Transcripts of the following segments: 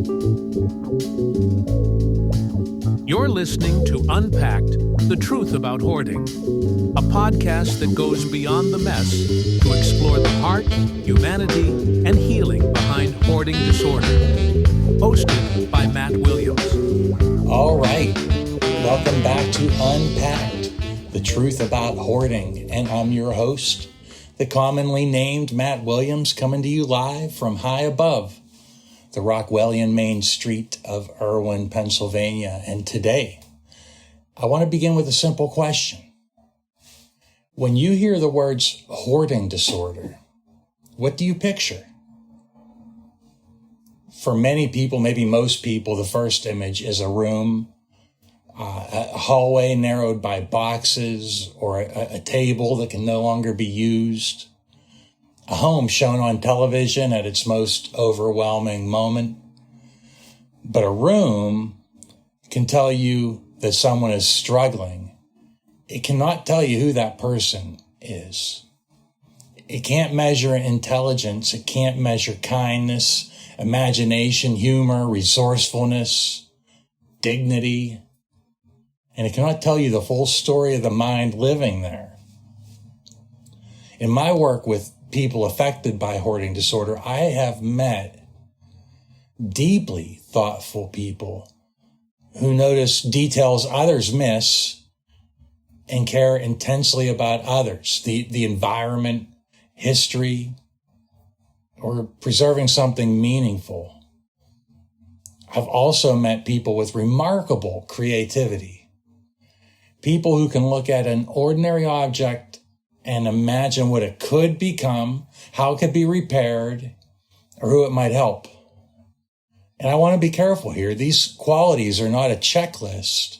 You're listening to Unpacked, the Truth About Hoarding, a podcast that goes beyond the mess to explore the heart, humanity, and healing behind hoarding disorder. Hosted by Matt Williams. All right, welcome back to Unpacked, the Truth About Hoarding, and I'm your host, the commonly named Matt Williams, coming to you live from high above the Rockwellian Main Street of Irwin, Pennsylvania. And today, I want to begin with a simple question. When you hear the words hoarding disorder, what do you picture? For many people, maybe most people, the first image is a room, a hallway narrowed by boxes, or a table that can no longer be used. A home shown on television at its most overwhelming moment. But a room can tell you that someone is struggling. It cannot tell you who that person is. It can't measure intelligence. It can't measure kindness, imagination, humor, resourcefulness, dignity. And it cannot tell you the full story of the mind living there. In my work with people affected by hoarding disorder, I have met deeply thoughtful people who notice details others miss and care intensely about others, the environment, history, or preserving something meaningful. I've also met people with remarkable creativity, people who can look at an ordinary object and imagine what it could become, how it could be repaired, or who it might help. And I want to be careful here. These qualities are not a checklist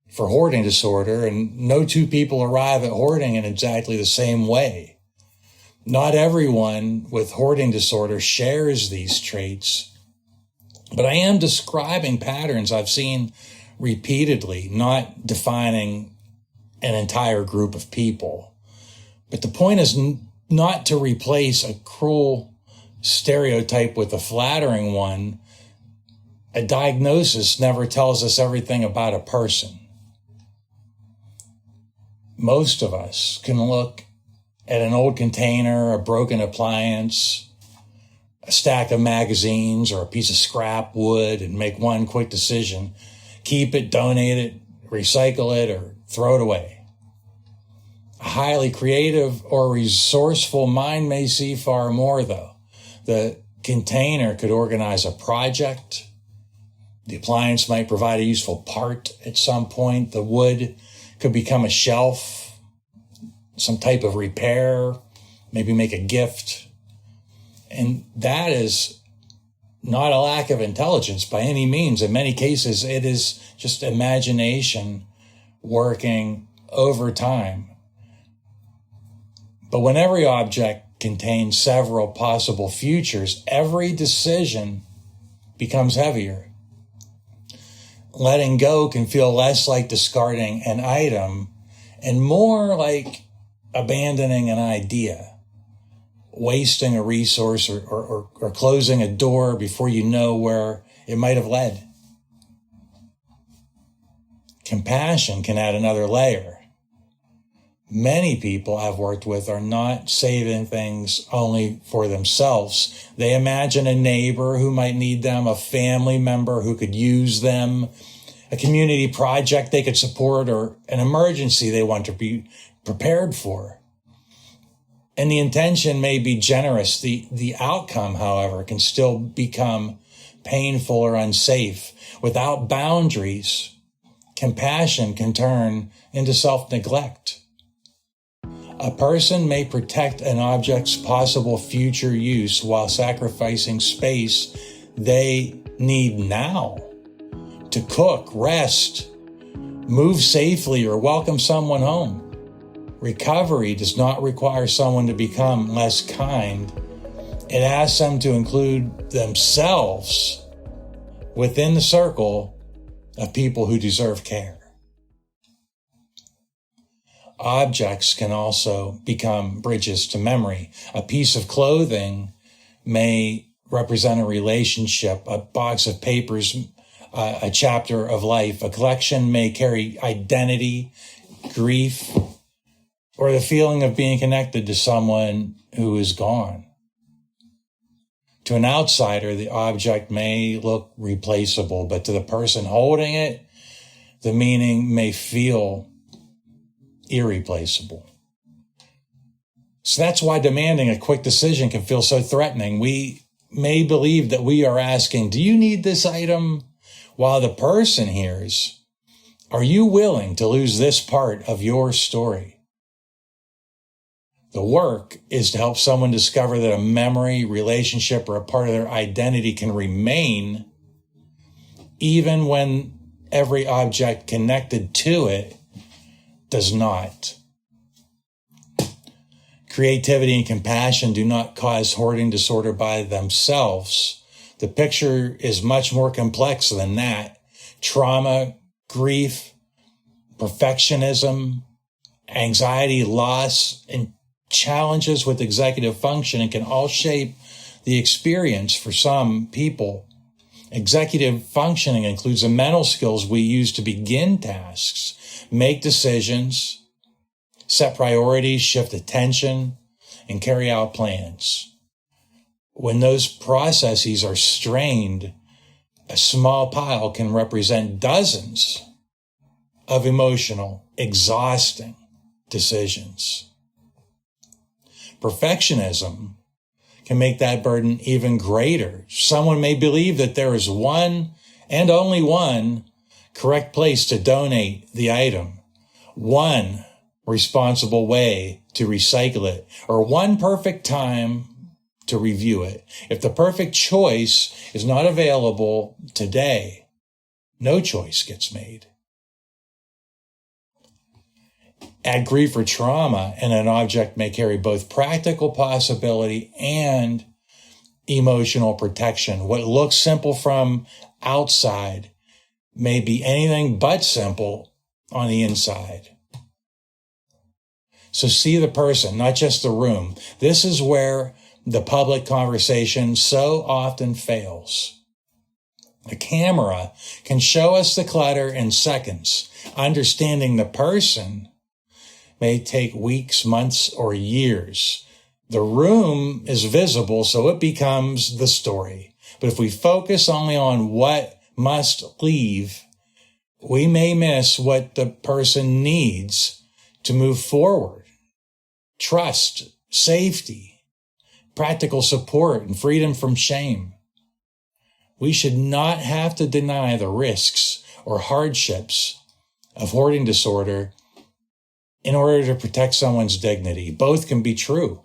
for hoarding disorder, and no two people arrive at hoarding in exactly the same way. Not everyone with hoarding disorder shares these traits, but I am describing patterns I've seen repeatedly, not defining an entire group of people. But the point is not to replace a cruel stereotype with a flattering one. A diagnosis never tells us everything about a person. Most of us can look at an old container, a broken appliance, a stack of magazines, or a piece of scrap wood and make one quick decision. Keep it, donate it, recycle it, or throw it away. A highly creative or resourceful mind may see far more, though. The container could organize a project. The appliance might provide a useful part at some point. The wood could become a shelf, some type of repair, maybe make a gift. And that is not a lack of intelligence by any means. In many cases, it is just imagination working overtime. But when every object contains several possible futures, every decision becomes heavier. Letting go can feel less like discarding an item and more like abandoning an idea, wasting a resource or closing a door before you know where it might have led. Compassion can add another layer. Many people I've worked with are not saving things only for themselves. They imagine a neighbor who might need them, a family member who could use them, a community project they could support, or an emergency they want to be prepared for. And the intention may be generous. The outcome, however, can still become painful or unsafe. Without boundaries, compassion can turn into self-neglect. A person may protect an object's possible future use while sacrificing space they need now to cook, rest, move safely, or welcome someone home. Recovery does not require someone to become less kind. It asks them to include themselves within the circle of people who deserve care. Objects can also become bridges to memory. A piece of clothing may represent a relationship, a box of papers, a chapter of life. A collection may carry identity, grief, or the feeling of being connected to someone who is gone. To an outsider, the object may look replaceable, but to the person holding it, the meaning may feel irreplaceable. So that's why demanding a quick decision can feel so threatening. We may believe that we are asking, do you need this item? While the person hears, are you willing to lose this part of your story? The work is to help someone discover that a memory, relationship, or a part of their identity can remain even when every object connected to it does not. Creativity and compassion do not cause hoarding disorder by themselves. The picture is much more complex than that. Trauma, grief, perfectionism, anxiety, loss, and challenges with executive functioning can all shape the experience for some people. Executive functioning includes the mental skills we use to begin tasks, make decisions, set priorities, shift attention, and carry out plans. When those processes are strained, a small pile can represent dozens of emotional, exhausting decisions. Perfectionism can make that burden even greater. Someone may believe that there is one and only one correct place to donate the item, one responsible way to recycle it, or one perfect time to review it. If the perfect choice is not available today, no choice gets made. Add grief or trauma, and an object may carry both practical possibility and emotional protection. What looks simple from outside may be anything but simple on the inside. So see the person, not just the room. This is where the public conversation so often fails. A camera can show us the clutter in seconds. Understanding the person may take weeks, months, or years. The room is visible, so it becomes the story. But if we focus only on what must leave, we may miss what the person needs to move forward. Trust, safety, practical support, and freedom from shame. We should not have to deny the risks or hardships of hoarding disorder in order to protect someone's dignity. Both can be true.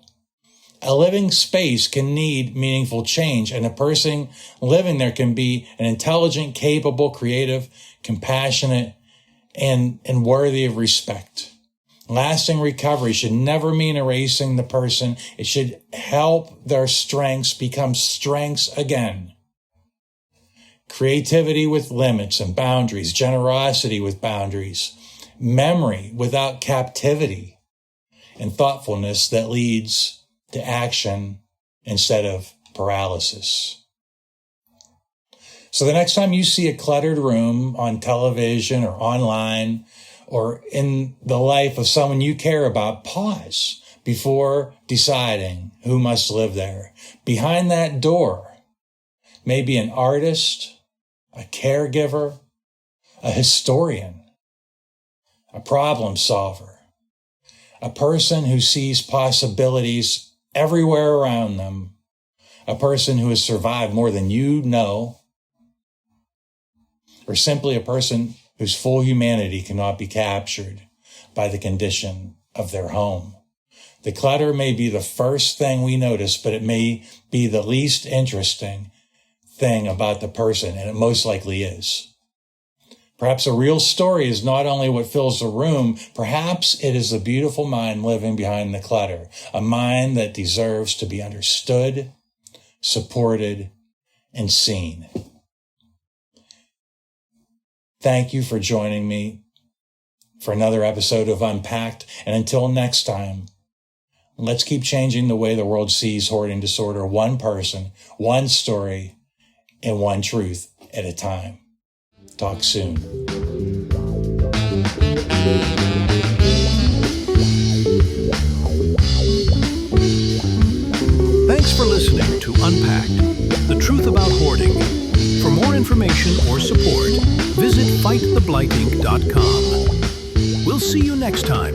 A living space can need meaningful change, and a person living there can be an intelligent, capable, creative, compassionate, and worthy of respect. Lasting recovery should never mean erasing the person. It should help their strengths become strengths again. Creativity with limits and boundaries, generosity with boundaries, memory without captivity, and thoughtfulness that leads to action instead of paralysis. So the next time you see a cluttered room on television or online or in the life of someone you care about, pause before deciding who must live there. Behind that door may be an artist, a caregiver, a historian, a problem solver, a person who sees possibilities everywhere around them, a person who has survived more than you know, or simply a person whose full humanity cannot be captured by the condition of their home. The clutter may be the first thing we notice, but it may be the least interesting thing about the person, and it most likely is. Perhaps a real story is not only what fills the room, perhaps it is the beautiful mind living behind the clutter, a mind that deserves to be understood, supported, and seen. Thank you for joining me for another episode of Unpacked, and until next time, Let's keep changing the way the world sees hoarding disorder, one person, one story, and one truth at a time. Talk soon. Thanks for listening to Unpacked, the truth about hoarding. For more information or support, visit fighttheblightinc.com. We'll see you next time.